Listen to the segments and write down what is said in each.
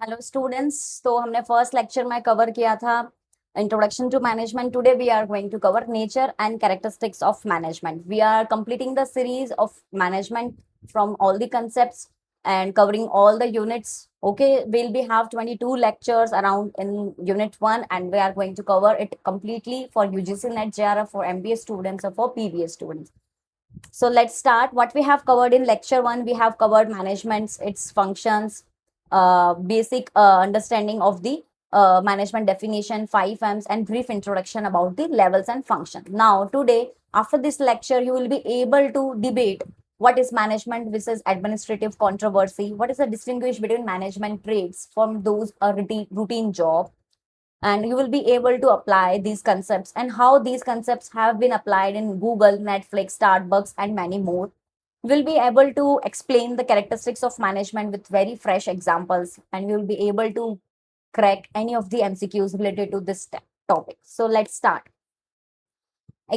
Hello students. तो हमने first lecture में कवर किया था introduction to management. Today we are going to cover nature and characteristics of management. We are completing the series of management from all the concepts and covering all the units. Okay, we'll be have 22 lectures around in unit 1 and we are going to cover it completely for UGC NET JRF, for MBA students or for PBA students. So let's start. What we have covered in lecture 1, we have covered managements, its functions, basic understanding of the management definition, 5 M's, and brief introduction about the levels and function. Now today, after this lecture, you will be able to debate what is management versus administrative controversy, what is the distinguish between management traits from those routine job, and you will be able to apply these concepts and how these concepts have been applied in Google, Netflix, Starbucks, and many more. We'll be able to explain the characteristics of management with very fresh examples, and you'll be able to crack any of the MCQs related to this topic. So let's start.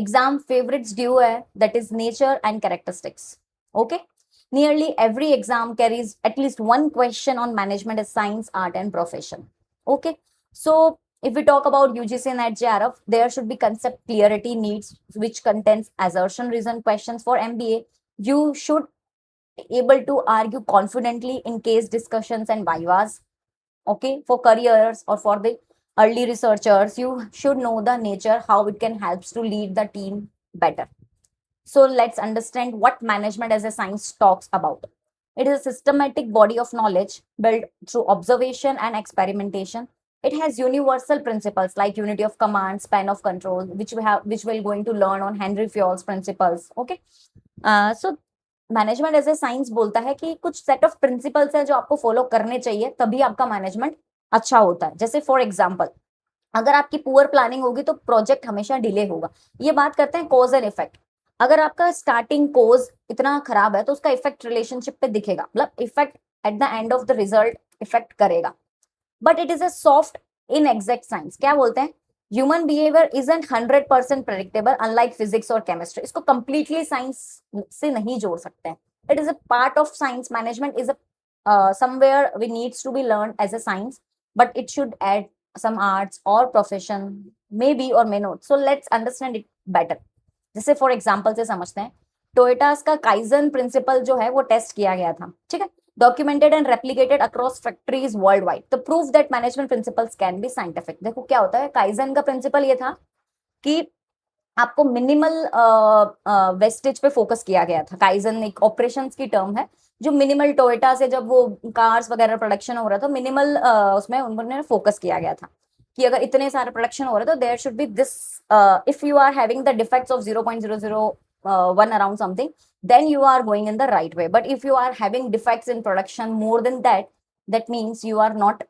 Exam favorites due hai, that is nature and characteristics. Okay. Nearly every exam carries at least one question on management as science, art, and profession. Okay. So if we talk about UGC and JRF, there should be concept clarity needs, which contains assertion reason questions. For MBA, you should able to argue confidently in case discussions and vivas. Okay, for careers or for the early researchers, you should know the nature, how it can helps to lead the team better. So let's understand what management as a science talks about. It is a systematic body of knowledge built through observation and experimentation. It has universal principles like unity of command, span of control, which we're going to learn on Henry Fayol's principles. Okay. So management as a science बोलता है कि कुछ set of principles है जो आपको follow करने चाहिए, तभी आपका मैनेजमेंट अच्छा होता है. जैसे फॉर एग्जांपल, अगर आपकी पुअर प्लानिंग होगी तो प्रोजेक्ट हमेशा डिले होगा. ये बात करते हैं कॉज एंड इफेक्ट. अगर आपका स्टार्टिंग कॉज इतना खराब है तो उसका इफेक्ट रिलेशनशिप पे दिखेगा, मतलब effect at the end of the result effect करेगा. But it is a soft in exact science. क्या बोलते हैं? Human behaviour isn't 100% predictable unlike physics और केमिस्ट्री. इसको कंप्लीटली साइंस से नहीं जोड़ सकते हैं. It is a part of science. Management is a somewhere we needs to be learn as a science, but it should add some arts or profession, maybe or may not. So let's understand it better. जैसे for example से समझते हैं, टोयोटास का kaizen principal जो है वो test किया गया था. ठीक है, documented and replicated across factories worldwide. तो proof that management principles can be scientific. देखो क्या होता है, काइजन का प्रिंसिपल ये था कि आपको मिनिमल वेस्टेज पे फोकस किया गया था. काइजन एक ऑपरेशंस की टर्म है जो मिनिमल टोयोटा से जब वो कार्स वगैरह प्रोडक्शन हो रहा था, मिनिमल उसमें उन्होंने फोकस किया गया था कि अगर इतने सारे प्रोडक्शन हो रहे तो there should be this. If you are having the defects of 0.001 around something, then you are going in the right way. But if you are having defects in production more than that, that means you are not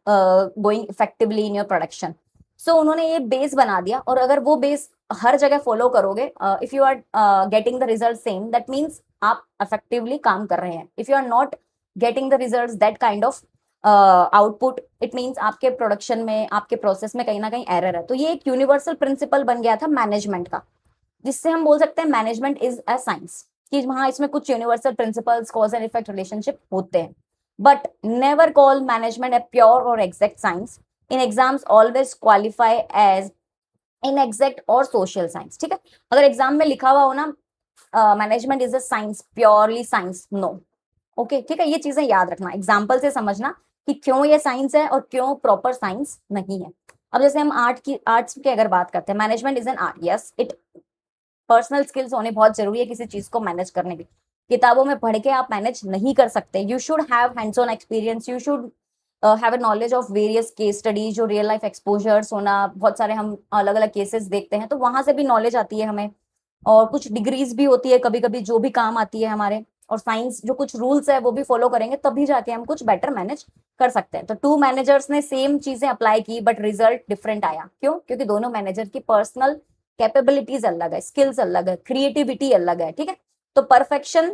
going effectively in your production. So उन्होंने ये base बना दिया, और अगर वो base हर जगह follow करोगे, if you are getting the result same, that means आप इफेक्टिवली काम कर रहे हैं. If you are not getting the result that kind of output, it means आपके प्रोडक्शन में, आपके प्रोसेस में कहीं ना कहीं एरर है. तो ये एक यूनिवर्सल प्रिंसिपल बन गया था मैनेजमेंट का, जिससे हम बोल सकते हैं मैनेजमेंट इज अ साइंस, कि हाँ इसमें कुछ universal principles, cause and effect relationship होते हैं. But never call management a pure और एग्जैक्ट साइंस. इन एग्जाम्स ऑलवेज क्वालिफाई एज इनएग्जैक्ट और सोशल साइंस. ठीक है, अगर एग्जाम में लिखा हुआ हो ना management is a science, purely science, no. Okay, ठीक है, ये चीजें याद रखना, एग्जाम्पल से समझना कि क्यों ये साइंस है और क्यों प्रॉपर साइंस नहीं है. अब जैसे हम आर्ट्स की अगर बात करते हैं, management is an art. Yes, it personal skills होने बहुत जरूरी है किसी चीज को मैनेज करने की. किताबों में पढ़ के आप मैनेज नहीं कर सकते. You should have hands on experience. You should have a knowledge of various case studies, जो रियल लाइफ एक्सपोजर्स होना. बहुत सारे हम अलग अलग केसेस देखते हैं तो वहां से भी नॉलेज आती है हमें, और कुछ डिग्रीज भी होती है कभी कभी जो भी काम आती है हमारे. और साइंस जो कुछ रूल्स है वो भी फॉलो करेंगे तभी जाके हम कुछ बेटर मैनेज कर सकते हैं. तो 2 मैनेजर्स ने सेम चीजें अप्लाई की बट रिजल्ट डिफरेंट आया. क्यों? क्योंकि दोनों मैनेजर की पर्सनल कैपेबिलिटीज अलग है, स्किल्स अलग है, क्रिएटिविटी अलग है. ठीक है, तो परफेक्शन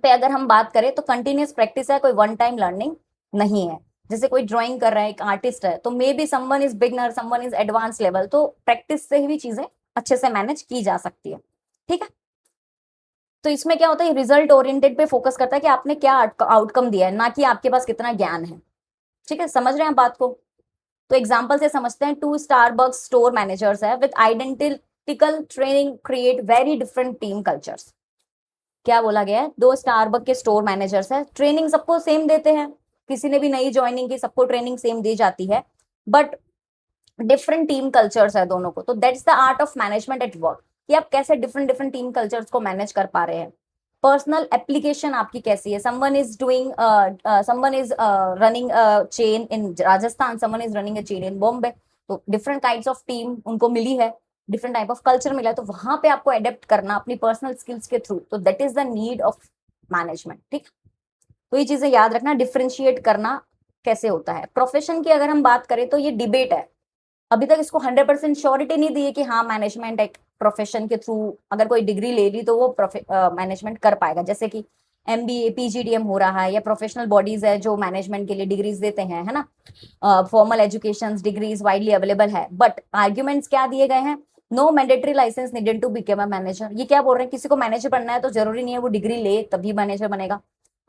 पे अगर हम बात करें तो कंटिन्यूस प्रैक्टिस है, कोई वन टाइम लर्निंग नहीं है. जैसे कोई ड्राइंग कर रहा है, एक आर्टिस्ट है, तो may be someone is beginner, someone is advance level, तो प्रैक्टिस से ही भी चीजें अच्छे से मैनेज की जा सकती है. ठीक है, तो इसमें क्या होता है, रिजल्ट ओरिएंटेड पे फोकस करता है कि आपने क्या आउटकम दिया है, ना कि आपके पास कितना ज्ञान है. ठीक है, समझ रहे हैं आप बात को? तो एग्जाम्पल से समझते हैं, 2 स्टारबक्स स्टोर मैनेजर्स है with identical training create very different team cultures. क्या बोला गया है? 2 स्टारबक के स्टोर मैनेजर्स है, ट्रेनिंग सबको सेम देते हैं, किसी ने भी नई ज्वाइनिंग की सबको ट्रेनिंग सेम दी जाती है, बट डिफरेंट टीम कल्चर्स है दोनों को। तो that's the art of management at work, कि आप कैसे डिफरेंट डिफरेंट टीम कल्चर्स को मैनेज कर पा रहे हैं। पर्सनल एप्लीकेशन आपकी कैसी है? Someone is doing someone is running chain in Rajasthan, someone is running a chain in Bombay, तो डिफरेंट टाइप्स ऑफ टीम उनको मिली है, डिफरेंट टाइप ऑफ कल्चर मिला है, तो वहां पे आपको अडेप्ट करना अपनी पर्सनल स्किल्स के थ्रू, तो that is the need of management. ठीक, तो ये चीजें याद रखना, डिफरेंशिएट करना कैसे होता है। प्रोफेशन की अगर हम बात करें तो ये डिबेट है, अभी तक इसको 100% श्योरिटी नहीं दी है कि हाँ मैनेजमेंट एक प्रोफेशन के थ्रू अगर कोई डिग्री ले ली तो वो मैनेजमेंट कर पाएगा, जैसे कि MBA PGDM हो रहा है, या प्रोफेशनल बॉडीज है जो मैनेजमेंट के लिए डिग्रीज देते हैं, है ना। Formal education degrees widely available है, बट आर्ग्यूमेंट्स क्या दिए गए हैं? No mandatory licence needed to become a manager. ये क्या बोल रहे हैं? किसी को मैनेजर बनना है तो जरूरी नहीं है वो डिग्री ले तभी मैनेजर बनेगा।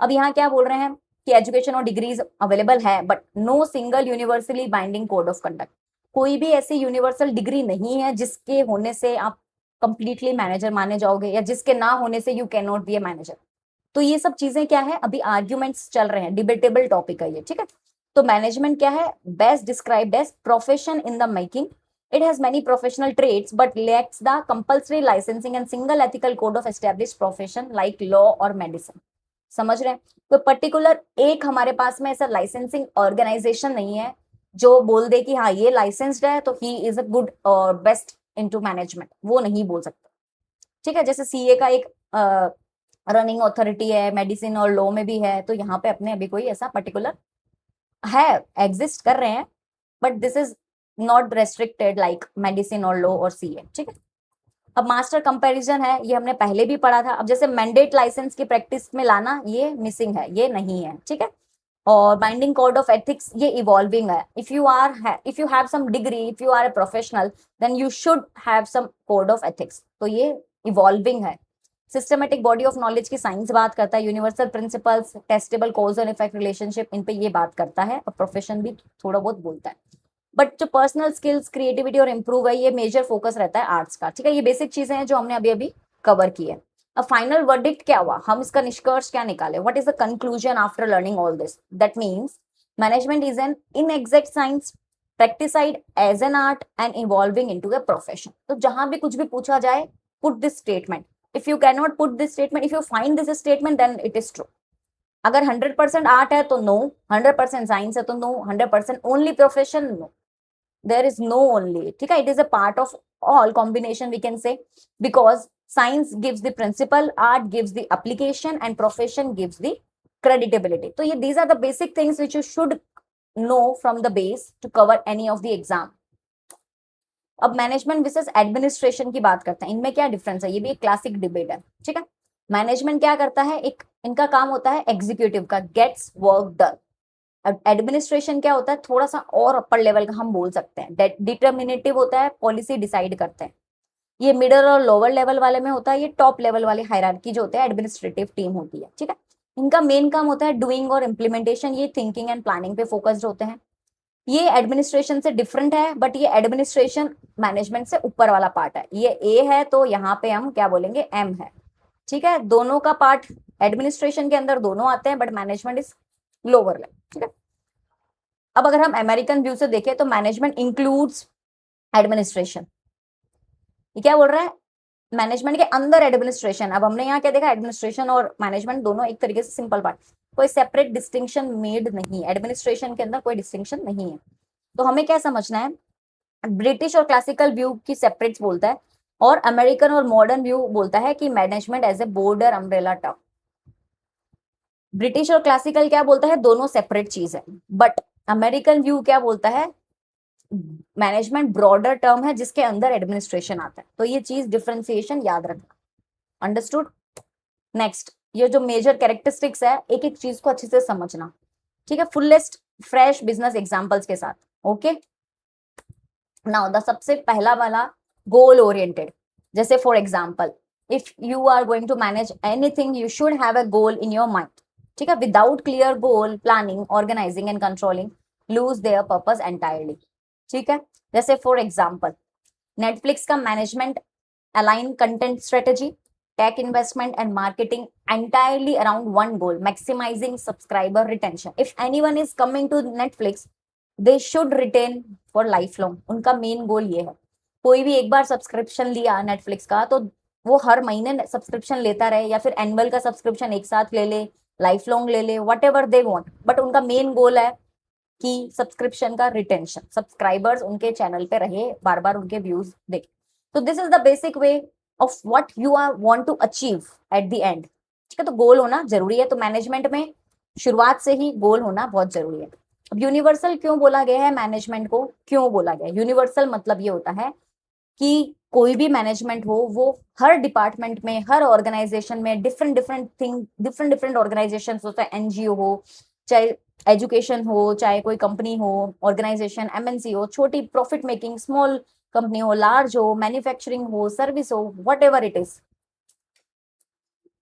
अब यहाँ क्या बोल रहे हैं कि एजुकेशन और डिग्रीज अवेलेबल है, but no single universally binding code of conduct. कोई भी ऐसी यूनिवर्सल डिग्री नहीं है जिसके होने से आप कंप्लीटली मैनेजर माने जाओगे, या जिसके ना होने से you can not B a manager. तो ये सब चीजें क्या है, अभी आर्ग्यूमेंट्स चल रहे हैं, डिबेटेबल टॉपिक है ये। ठीक है, तो मैनेजमेंट क्या है? Best described as profession in the making. It has many professional trades but lacks the compulsory licensing and single ethical code of established profession like law और मेडिसिन। समझ रहे हैं? तो पर्टिकुलर एक हमारे पास में ऐसा लाइसेंसिंग ऑर्गेनाइजेशन नहीं है जो बोल दे कि हाँ ये लाइसेंस्ड है तो ही इज अ गुड और बेस्ट इनटू मैनेजमेंट, वो नहीं बोल सकता। ठीक है, जैसे CA का एक रनिंग अथॉरिटी है, मेडिसिन और लॉ में भी है, तो यहाँ पे अपने अभी कोई ऐसा पर्टिकुलर है, एग्जिस्ट कर रहे हैं, but this is not restricted like medicine और लॉ और CA। ठीक है, अब मास्टर कंपैरिजन है, ये हमने पहले भी पढ़ा था। अब जैसे मैंडेट लाइसेंस की प्रैक्टिस में लाना, ये मिसिंग है, ये नहीं है। ठीक है, और बाइंडिंग कोड ऑफ एथिक्स ये इवॉल्विंग है। If you have some degree, if you are a professional, then you should have some code of ethics, तो ये इवॉल्विंग है। सिस्टमेटिक बॉडी ऑफ नॉलेज की साइंस बात करता है, universal principles, testable cause and effect relationship, इन पे ये बात करता है, और प्रोफेशन भी थोड़ा बहुत बोलता है। बट जो पर्सनल स्किल्स, क्रिएटिविटी और इंप्रूव है, ये मेजर फोकस रहता है आर्ट्स का। ठीक है, ये बेसिक चीजें हैं जो हमने अभी अभी कवर की है। अब फाइनल वर्डिक्ट क्या हुआ, हम इसका निष्कर्ष क्या निकाले? What is the conclusion after learning all this? That means management is an inexact science practiced as an art and evolving into a profession। तो जहां भी कुछ भी पूछा जाए, put this statement, if you cannot put this statement, if you find this statement, then it is true। अगर 100% art है तो नो, 100% साइंस है तो no, 100% only profession, no, there is no only। ठीक है, it is a part of all combination we can say, because science gives the principle, art gives the application, and profession gives the creditability। तो ये these are the basic things which you should know from the base to cover any of the exam। अब management versus administration की बात करते हैं, इनमें क्या difference है? ये भी एक क्लासिक डिबेट है। ठीक है, मैनेजमेंट क्या करता है? एक इनका काम होता है एग्जीक्यूटिव का, गेट्स वर्क डन। एडमिनिस्ट्रेशन क्या होता है? थोड़ा सा और अपर लेवल का हम बोल सकते हैं, डिटर्मिनेटिव होता है, पॉलिसी डिसाइड करते हैं। ये मिडल और लोअर लेवल वाले में होता है, ये टॉप लेवल वाले हायरार्की जो होते हैं एडमिनिस्ट्रेटिव टीम होती है। ठीक है, इनका मेन काम होता है डूइंग और इम्प्लीमेंटेशन, ये थिंकिंग एंड प्लानिंग पे फोकस्ड होते हैं। ये एडमिनिस्ट्रेशन से डिफरेंट है, बट ये एडमिनिस्ट्रेशन मैनेजमेंट से ऊपर वाला पार्ट है। ये ए है तो यहाँ पे हम क्या बोलेंगे? M है। ठीक है, दोनों का पार्ट एडमिनिस्ट्रेशन के अंदर दोनों आते हैं, but management is lower level. ठीक है, अब अगर हम अमेरिकन व्यू से देखें तो मैनेजमेंट इंक्लूड्स एडमिनिस्ट्रेशन। ये क्या बोल रहा है? मैनेजमेंट के अंदर एडमिनिस्ट्रेशन। अब हमने यहाँ क्या देखा? एडमिनिस्ट्रेशन और मैनेजमेंट दोनों एक तरीके से सिंपल पार्ट, कोई सेपरेट डिस्टिंक्शन मेड नहीं है, एडमिनिस्ट्रेशन के अंदर कोई डिस्टिंक्शन नहीं है। तो हमें क्या समझना है? ब्रिटिश और क्लासिकल व्यू की सेपरेट बोलता है, और अमेरिकन और मॉडर्न व्यू बोलता है कि management as a broader umbrella term. British और क्लासिकल क्या बोलता है? दोनों सेपरेट चीज है, बट अमेरिकन व्यू क्या बोलता है? मैनेजमेंट ब्रॉडर टर्म है जिसके अंदर एडमिनिस्ट्रेशन आता है। तो ये चीज डिफरेंशिएशन याद रखना। अंडरस्टूड? नेक्स्ट, ये जो मेजर कैरेक्टरिस्टिक्स है, एक एक चीज को अच्छे से समझना। ठीक है, full list fresh business examples के साथ। ओके, नाउ द सबसे पहला वाला गोल ओरिएंटेड। जैसे for example, if you are going to manage anything, you should have a goal in your mind. ठीक है, without clear goal, planning, organising and controlling, lose their purpose entirely. ठीक है, जैसे for example Netflix का management align content strategy, tech investment and marketing entirely around one goal, maximizing subscriber retention. If anyone is coming to Netflix, they should retain for lifelong. उनका main goal ये है। कोई भी एक बार subscription लिया Netflix का तो वो हर महीने सब्सक्रिप्शन लेता रहे, या फिर एनुअल का सब्सक्रिप्शन एक साथ ले ले, लाइफ लॉन्ग ले ले, what ever they want, but उनका मेन गोल है कि सब्सक्रिप्शन का रिटेंशन, सब्सक्राइबर्स उनके चैनल पे रहे, बार बार उनके व्यूज देखे। तो this is the basic way of what you are want to achieve at the end. ठीक है, तो गोल होना जरूरी है। तो मैनेजमेंट में शुरुआत से ही गोल होना बहुत जरूरी है। अब यूनिवर्सल क्यों बोला गया है, मैनेजमेंट को क्यों बोला गया है? यूनिवर्सल मतलब ये होता है कि कोई भी मैनेजमेंट हो वो हर डिपार्टमेंट में, हर ऑर्गेनाइजेशन में different different thing, different different organisation होता है, एनजीओ हो, चाहे एजुकेशन हो, चाहे कोई कंपनी हो, ऑर्गेनाइजेशन एमएनसी हो, छोटी प्रॉफिट मेकिंग स्मॉल कंपनी हो, लार्ज हो, मैन्युफैक्चरिंग हो, सर्विस हो, वट एवर इट इज।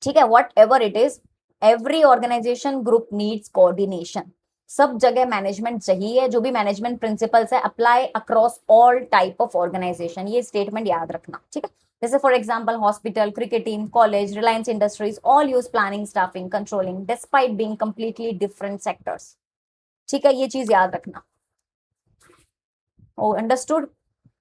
ठीक है, whatever it is, every organisation group needs coordination. सब जगह मैनेजमेंट चाहिए। जो भी मैनेजमेंट प्रिंसिपल्स है apply across all type of organisation. ये स्टेटमेंट याद रखना। ठीक है, जैसे for example hospital, cricket team, college, Reliance Industries all use planning, staffing, controlling despite being completely different sectors. ठीक है, ये चीज याद रखना। ओ अंडरस्टूड।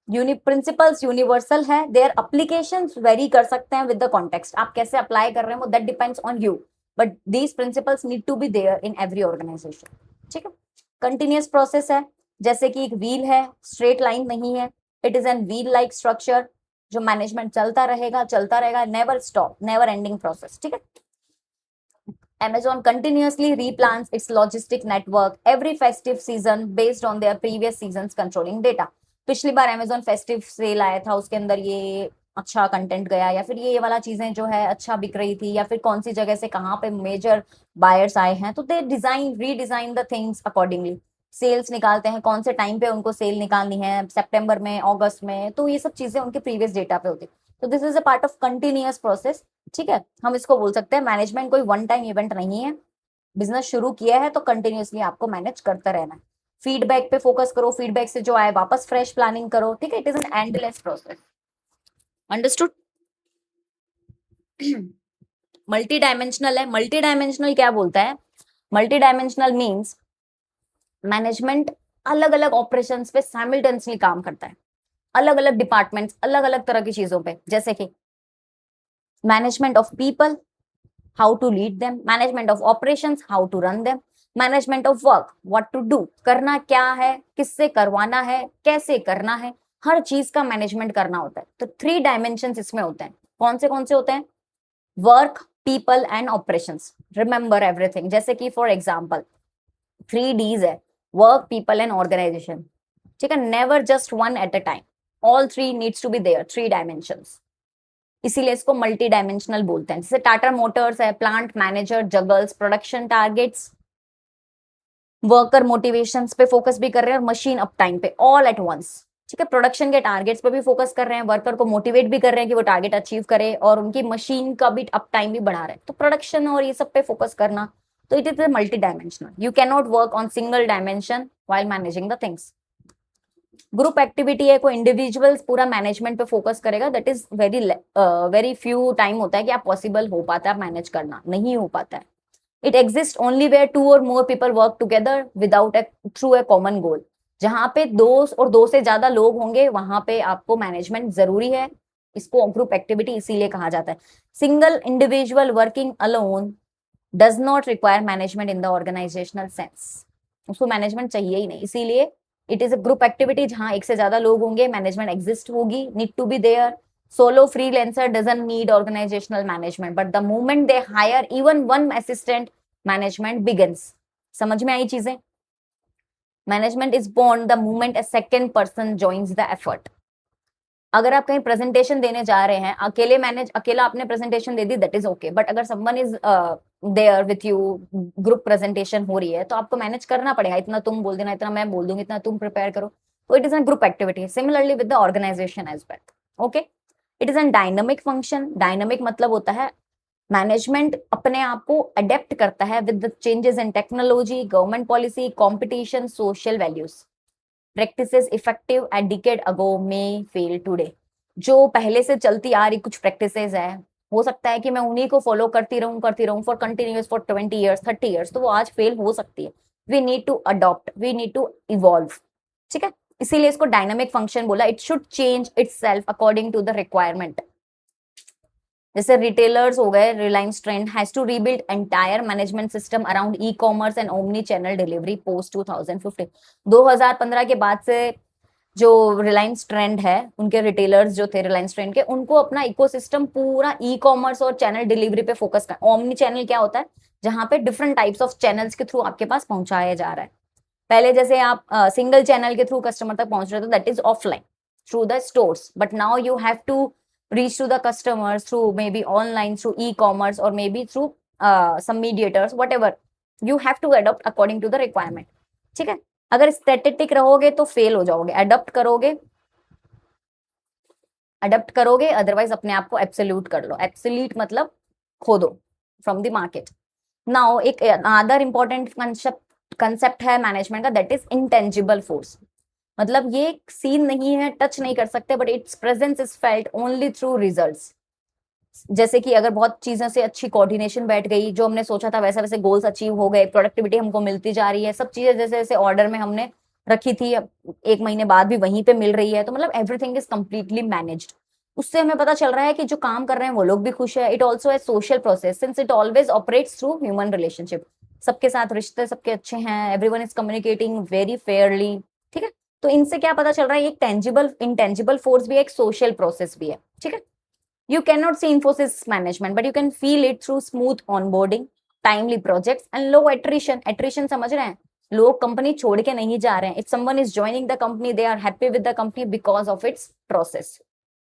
प्रिंसिपल्स यूनिवर्सल है, देयर एप्लीकेशंस वेरी कर सकते हैं विद द कॉन्टेक्स्ट। आप कैसे अप्लाई कर रहे हैं वो that depends on you, but these principles need to be there in every organisation. ठीक है, कंटिन्यूअस प्रोसेस है, जैसे कि एक व्हील है, स्ट्रेट लाइन नहीं है, it is N wheel like structure. जो मैनेजमेंट चलता रहेगा, never stop, never ending process. ठीक है, Amazon continuously replans its logistic network every festive season based on their previous season's controlling data. पिछली बार Amazon festive cell आया था, उसके अंदर ये अच्छा कंटेंट गया, या फिर ये वाला चीजें जो है अच्छा बिक रही थी, या फिर कौन सी जगह से कहाँ पे मेजर बायर्स आए हैं, तो they redesign the things accordingly. Sales निकालते हैं, कौन से टाइम पे उनको सेल निकालनी है, सितंबर में, अगस्त में, तो ये सब चीजें उनके प्रीवियस डेटा पे होती। तो this is a part of continuous process. ठीक है, हम इसको बोल सकते हैं मैनेजमेंट कोई वन टाइम इवेंट नहीं है। बिजनेस शुरू किया है तो कंटिन्यूअसली आपको मैनेज करता रहना है। फीडबैक पे फोकस करो, फीडबैक से जो आए वापस फ्रेश प्लानिंग करो। ठीक है, it is an endless process. Understood. Multi dimensional है। मल्टी डायमेंशनल क्या बोलता है? मल्टी डायमेंशनल मीन्स मैनेजमेंट अलग अलग ऑपरेशंस पे साइमल्टेनियसली काम करता है, अलग अलग डिपार्टमेंट्स, अलग अलग तरह की चीजों पे, जैसे कि management of people, how to lead them, management of operations, how to run them, management of work, what to do, करना क्या है, किससे करवाना है, कैसे करना है, हर चीज का मैनेजमेंट करना होता है। तो 3 डायमेंशंस इसमें होते हैं। कौन से होते हैं? Work, people and operations. Remember everything. जैसे कि फॉर एग्जांपल 3 Ds है, वर्क, पीपल एंड ऑर्गेनाइजेशन। ठीक है, never just one at a time, all 3 needs to be there, 3 dimensions. इसीलिए इसको मल्टी डायमेंशनल बोलते हैं। जैसे टाटा मोटर्स है, plant manager juggles production targets, worker motivations पे फोकस भी कर रहे हैं, और मशीन अप टाइम पे, ऑल एट वंस। ठीक है, प्रोडक्शन के टारगेट्स पे भी फोकस कर रहे हैं, वर्कर को मोटिवेट भी कर रहे हैं कि वो टारगेट अचीव करे, और उनकी मशीन का भी अप टाइम भी बढ़ा रहे हैं। तो प्रोडक्शन और ये सब पे फोकस करना, तो it is multi dimensional. You can not work on single dimension while managing the things. Group activity है, कोई इंडिविजुअल्स पूरा मैनेजमेंट पे फोकस करेगा, that is very few time होता है कि आप पॉसिबल हो पाता है मैनेज करना, नहीं हो पाता है। इट एग्जिस्ट ओनली वेयर 2 और more people work together without through a common goal. जहां पे 2 से ज्यादा लोग होंगे वहां पे आपको मैनेजमेंट जरूरी है। इसको ग्रुप एक्टिविटी इसीलिए कहा जाता है। Single individual working alone does not require management in the organisational sense. उसको मैनेजमेंट चाहिए ही नहीं, इसीलिए it is a group activity. जहां एक से ज्यादा लोग होंगे, मैनेजमेंट एग्जिस्ट होगी, need to be there. Solo freelancer doesn't need organizational management, but the moment they hire even one assistant, management begins. समझ में आई चीजें? Management is born the moment a second person joins the effort. अगर आप कहीं presentation देने जा रहे हैं, अकेला आपने प्रेजेंटेशन दे दी, दैट इज ओके, बट अगर someone is there with you, group presentation हो रही है, तो आपको मैनेज करना पड़ेगा। इतना तुम बोल देना, इतना मैं बोल दूंगी, इतना तुम प्रिपेयर करो। तो it is an group activity, similarly with the organisation as well. Okay, it is an dynamic function. Dynamic मतलब होता है मैनेजमेंट अपने आप को अडेप्ट करता है with the changes in technology, government policy, competition, social values. Practices effective eight decade ago may fail today. जो पहले से चलती आ रही कुछ प्रैक्टिसेस है, हो सकता है कि मैं उन्हीं को फॉलो करती रहूं for continuous for 20 years 30 years, तो वो आज फेल हो सकती है। We need to adopt, we need to evolve. ठीक है, इसीलिए इसको डायनामिक फंक्शन बोला। It should change itself according to the requirement. जैसे रिटेलर्स हो गए, Reliance Trends has to rebuild entire management system around e commerce and omnichannel delivery post 2015। 2015 के बाद से जो रिलायंस ट्रेंड है, उनके रिटेलर्स जो थे रिलायंस ट्रेंड के, उनको अपना इकोसिस्टम पूरा ई कॉमर्स और चैनल डिलीवरी पे फोकस कर। ओमनी चैनल क्या होता है? जहां पे डिफरेंट टाइप्स ऑफ चैनल्स के थ्रू आपके पास पहुंचाया जा रहा है। पहले जैसे आप सिंगल चैनल के थ्रू कस्टमर तक पहुंच रहे थे, that is offline through the stores, but now you have to reach to the customers through maybe online, through e-commerce, or maybe through some mediators, whatever you have to adopt according to the requirement। ठीक है, अगर static रहोगे तो fail हो जाओगे, adopt करोगे, otherwise अपने आप को एब्सोल्यूट कर लो। एब्सोल्यूट मतलब खो दो फ्रॉम द मार्केट। नाउ एक अदर इंपॉर्टेंट कंसेप्ट है मैनेजमेंट का, दैट इज इंटेंजिबल फोर्स। मतलब ये सीन नहीं है, टच नहीं कर सकते, but it's presence is felt only through results. जैसे कि अगर बहुत चीजों से अच्छी कोऑर्डिनेशन बैठ गई, जो हमने सोचा था वैसा वैसे गोल्स अचीव हो गए, प्रोडक्टिविटी हमको मिलती जा रही है, सब चीजें जैसे जैसे ऑर्डर में हमने रखी थी, अब 1 महीने बाद भी वहीं पे मिल रही है, तो मतलब एवरीथिंग इज कम्प्लीटली मैनेज्ड। उससे हमें पता चल रहा है कि जो काम कर रहे हैं वो लोग भी खुश है। इट ऑल्सो है social process, since it always operates through human relationship. सबके साथ रिश्ते सबके अच्छे हैं, everyone is communicating very Fairlie. ठीक है, तो इनसे क्या पता चल रहा है? एक टेंजिबल इंटेंजिबल फोर्स भी है, एक सोशल प्रोसेस भी है। ठीक है, you cannot see Infosys management, but you can feel it through smooth onboarding, timely projects, and low attrition। attrition समझ रहे हैं? लोग कंपनी छोड़ के नहीं जा रहे हैं। if someone is joining the company, they are happy with the company because of its process,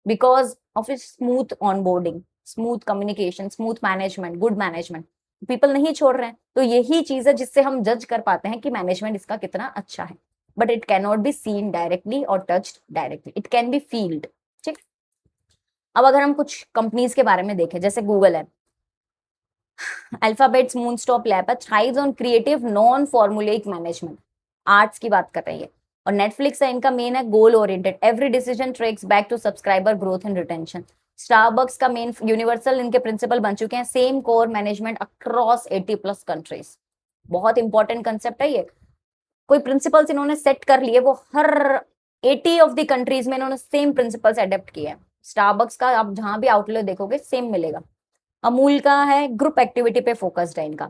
because of its smooth onboarding, smooth communication, smooth management, good management। people नहीं छोड़ रहे हैं, तो यही चीज है जिससे हम जज कर पाते हैं कि मैनेजमेंट इसका कितना अच्छा है। But it can not be seen directly और touched directly, it can be felt. ठीक। अब अगर हम कुछ कंपनीज के बारे में देखें, जैसे गूगल है, अल्फाबेट्स, मूनस्टॉप लैब है, thrives on creative non formulaic management, arts की बात कर रही है। और नेटफ्लिक्स है, इनका मेन है goal oriented, every decision tracks back to subscriber growth and retention. Starbucks का मेन यूनिवर्सल इनके प्रिंसिपल बन चुके हैं, same core management across 80+ countries. बहुत इंपॉर्टेंट कंसेप्ट है ये। कोई प्रिंसिपल्स इन्होंने सेट कर लिए, वो हर 80 ऑफ द कंट्रीज में इन्होंने सेम प्रिंसिपल्स अडेप्ट किए हैं। स्टारबक्स का आप जहां भी आउटलेट देखोगे सेम मिलेगा। अमूल का है, ग्रुप एक्टिविटी पे फोकस्ड है इनका,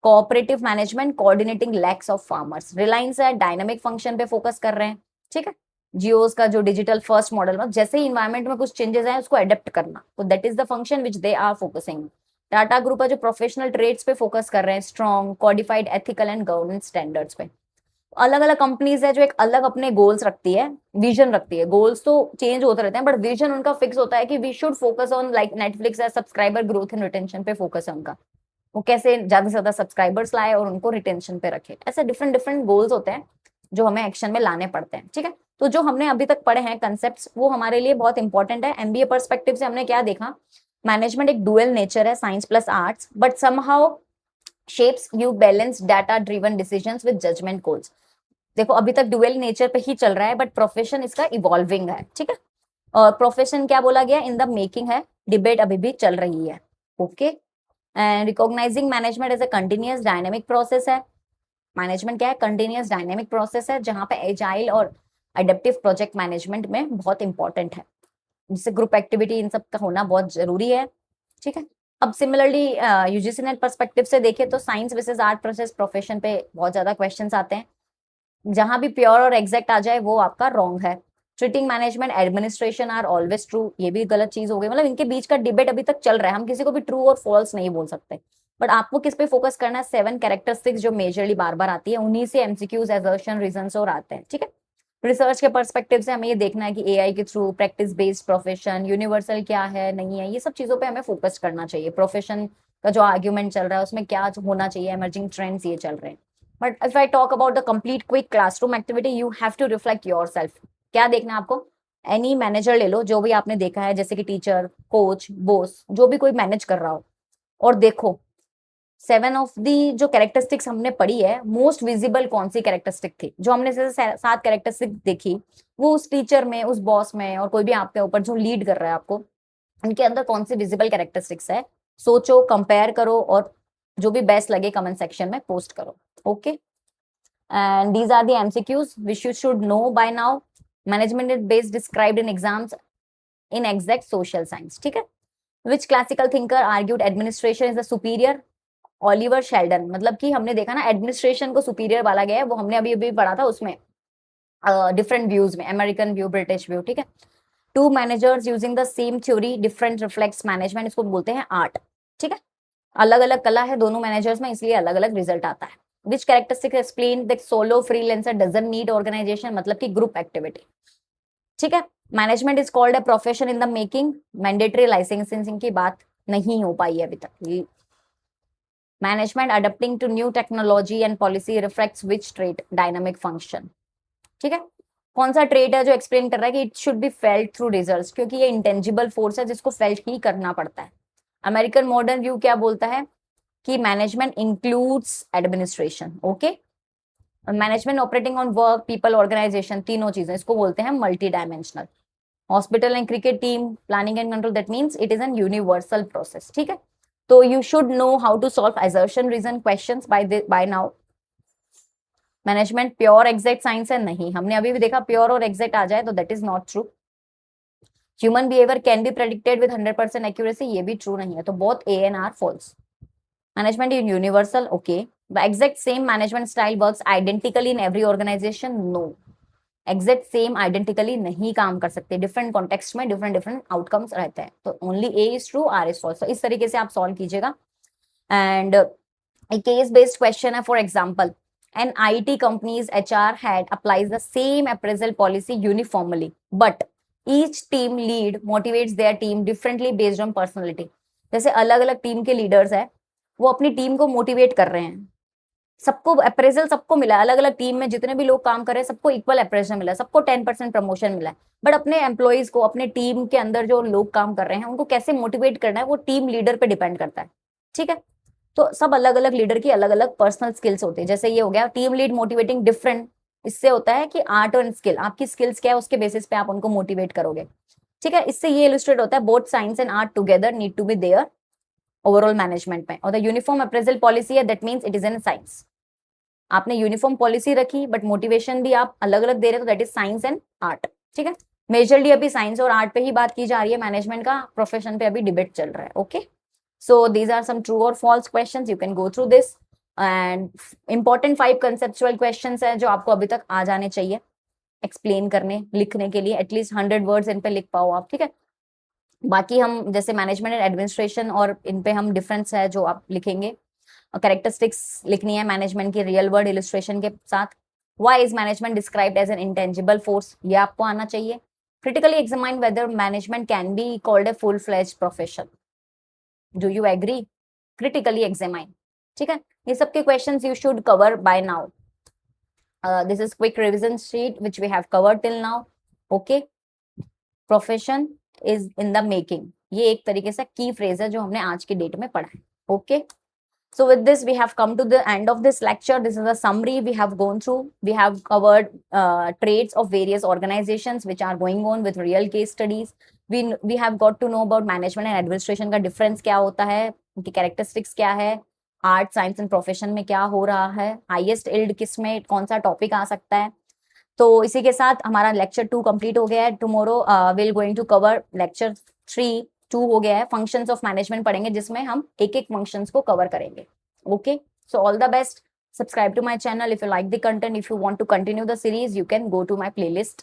cooperative management, coordinating lakhs of farmers. Reliance है, डायनामिक फंक्शन पे फोकस कर रहे हैं। ठीक है, जियोस का जो डिजिटल फर्स्ट मॉडल, मतलब जैसे ही इन्वायरमेंट में कुछ चेंजेस आए उसको अडेप्ट करना, तो that is the function which they are focusing. Tata group है, जो प्रोफेशनल ट्रेड्स पे फोकस कर रहे हैं, strong codified ethical and governance standards पे। अलग अलग कंपनीज है जो एक अलग अपने गोल्स रखती है, विजन रखती है। गोल्स तो चेंज होते रहते हैं, बट विजन उनका फिक्स होता है कि we should focus on, like Netflix है, सब्सक्राइबर ग्रोथ एंड रिटेंशन पे फोकस है उनका, वो कैसे ज्यादा से ज्यादा सब्सक्राइबर्स लाए और उनको रिटेंशन पे रखे। ऐसे डिफरेंट डिफरेंट गोल्स होते हैं जो हमें एक्शन में लाने पड़ते हैं। ठीक है, तो जो हमने अभी तक पढ़े हैं कंसेप्ट, वो हमारे लिए बहुत इंपॉर्टेंट है। एमबीए पर्सपेक्टिव से हमने क्या देखा? मैनेजमेंट एक डुअल नेचर है, science plus arts, but somehow shapes you balance data driven decisions with judgement calls. देखो अभी तक डुअल नेचर पे ही चल रहा है, बट प्रोफेशन इसका इवॉल्विंग है। ठीक है, और प्रोफेशन क्या बोला गया? इन द मेकिंग है, डिबेट अभी भी चल रही है। Okay, and recognising management as a continuous dynamic process है। मैनेजमेंट क्या है? कंटिन्यूअस डायनेमिक प्रोसेस है, जहां पे एजाइल और अडेप्टिव प्रोजेक्ट मैनेजमेंट में बहुत इंपॉर्टेंट है, जिससे ग्रुप एक्टिविटी इन सब का होना बहुत जरूरी है। ठीक है, अब सिमिलरली यूजीसी नेट पर्सपेक्टिव से देखें तो science versus art process profession पे बहुत ज्यादा क्वेश्चंस आते हैं। जहां भी प्योर और एग्जैक्ट आ जाए वो आपका रॉन्ग है। Treating management administration are always true, ये भी गलत चीज हो गई। मतलब इनके बीच का डिबेट अभी तक चल रहा है, हम किसी को भी ट्रू और फॉल्स नहीं बोल सकते। बट आपको किस पे फोकस करना है? 7 कैरेक्टरिस्टिक्स जो मेजरली बार बार आती है, उन्हीं से एमसीक्यूज, असर्शन, रीजंस और आते हैं। ठीक है, रिसर्च के पर्सपेक्टिव से हमें ये देखना है कि एआई के through practice based profession universal क्या है, नहीं है, ये सब चीजों पे हमें फोकस करना चाहिए। प्रोफेशन का जो आर्ग्यूमेंट चल रहा है उसमें क्या होना चाहिए, इमर्जिंग ट्रेंड्स ये चल रहे हैं। But if I talk about the complete quick classroom activity, you have to reflect yourself. क्या देखना है आपको? एनी मैनेजर ले लो जो भी आपने देखा है, जैसे कि टीचर, कोच, बॉस, जो भी कोई मैनेज कर रहा हो, और देखो 7 ऑफ दी जो कैरेक्टरिस्टिक्स हमने पढ़ी है, मोस्ट विजिबल कौन सी कैरेक्टरिस्टिक थी? जो हमने जैसे 7 कैरेक्टरिस्टिक देखी, वो उस टीचर में, उस बॉस में, और कोई भी आपके ऊपर जो लीड कर रहा है आपको, उनके अंदर कौन सी विजिबल कैरेक्टरिस्टिक्स है? सोचो, कंपेयर करो, और जो भी बेस्ट लगे कमेंट सेक्शन में पोस्ट करो। Okay, and these are the MCQs which you should know by now. Management based described in exams in exact social science, ठीक है। Which classical thinker argued administration is the superior? Oliver Sheldon. मतलब कि हमने देखा ना administration को superior वाला गया है, वो हमने अभी अभी पढ़ा था उसमें डिफरेंट व्यूज में, अमेरिकन व्यू, ब्रिटिश व्यू, ठीक है। Two managers using the same theory different reflects management, इसको बोलते हैं आर्ट, ठीक है। अलग अलग कला है दोनों मैनेजर्स में, इसलिए अलग अलग रिजल्ट आता है। Which characteristic explain that solo freelancer doesn't need organisation? मतलब कि ग्रुप एक्टिविटी, ठीक है। Management is called a profession in the making, mandatory licensing की बात नहीं हो पाई है अभी तक। Management adapting to new technology and policy reflects which trait? Dynamic function, ठीक है। कौन सा ट्रेट है जो एक्सप्लेन कर रहा है कि it should be felt through results? क्योंकि ये इंटेंजिबल फोर्स है जिसको फेल्ट ही करना पड़ता है। अमेरिकन मॉडर्न व्यू क्या बोलता है कि management includes administration, okay. Management operating on work, people, organisation, तीनों चीजें, इसको बोलते हैं multi dimensional. Hospital and cricket team, planning and control, that means it is an universal process, ठीक है। तो you should know how to solve assertion reason questions by now. Management pure exact science है? नहीं, हमने अभी भी देखा pure और एग्जैक्ट आ जाए तो that is not true. Human behaviour can be predicted with 100% accuracy, ये भी ट्रू नहीं है, तो both A and R false. Management in universal, okay. The exact same management style works identically in every organisation? No, exact same identically नहीं काम कर सकते, different context में डिफरेंट डिफरेंट आउटकम्स रहते हैं, तो only A is true, R is false. इस तरीके से आप सॉल्व कीजिएगा। And a case based question है, for example an IT company's HR head applies the same appraisal policy uniformly but each team lead motivates their team differently based on personality। जैसे अलग अलग team के leaders है, वो अपनी team को motivate कर रहे हैं, सबको अप्रेजल सबको मिला, अलग अलग टीम में जितने भी लोग काम कर रहे हैं सबको इक्वल अप्रेजल मिला, सबको 10% प्रमोशन मिला है, बट अपने एम्प्लॉइज को, अपने टीम के अंदर जो लोग काम कर रहे हैं उनको कैसे मोटिवेट करना है वो टीम लीडर पे डिपेंड करता है, ठीक है। तो सब अलग अलग लीडर की अलग अलग पर्सनल स्किल्स होती है। जैसे ये हो गया टीम लीड मोटिवेटिंग डिफरेंट, इससे होता है कि आर्ट और स्किल, आपकी स्किल्स क्या है उसके बेसिस पे आप उनको मोटिवेट करोगे, ठीक है। इससे ये इलस्ट्रेट होता है both science and art together need to be there overall management में। और द यूनिफॉर्म अप्रेजल पॉलिसी है, that means it is in science. आपने यूनिफॉर्म पॉलिसी रखी बट मोटिवेशन भी आप अलग अलग दे रहे हो, तो that is science and art, ठीक है। मेजरली अभी साइंस और आर्ट पे ही बात की जा रही है, मैनेजमेंट का प्रोफेशन पे अभी डिबेट चल रहा है, okay. So these are some true or false questions. You can go through this and important 5 conceptual questions है जो आपको अभी तक आ जाने चाहिए एक्सप्लेन करने, लिखने के लिए एटलीस्ट 100 वर्ड्स इन पे लिख पाओ आप, ठीक है। बाकी हम जैसे मैनेजमेंट एंड एडमिनिस्ट्रेशन और इन पे हम डिफरेंस है जो आप लिखेंगे, कैरेक्टरिस्टिक्स लिखनी है मैनेजमेंट की रियल वर्ड इलस्ट्रेशन के साथ। Why is management described as an intangible force, ये आपको आना चाहिए। Critically examine whether management can be called a full fledged profession, do you agree? Critically examine, ठीक है। ये सबके questions you should cover by now. This is quick revision sheet which we have covered till now, okay. Profession is in the making, ये एक तरीके से की phrase है जो हमने आज की डेट में पढ़ा है, okay. So with this, we have come to the end of this lecture. This is a summary we have gone through. We have covered traits of various organizations which are going on with real case studies. We have got to know about management and administration का difference क्या होता है, उनकी characteristics क्या है, art, science and profession में क्या हो रहा है, highest yield किस में कौन सा topic आ सकता है। तो इसी के साथ हमारा lecture 2 complete हो गया है। Tomorrow we'll going to cover lecture 3 2 हो गया है, फंक्शंस ऑफ मैनेजमेंट पढ़ेंगे जिसमें हम एक एक फंक्शंस को कवर करेंगे, ओके। So all the best, subscribe to my channel if you like the content, if you want to continue the series you can go to my playlist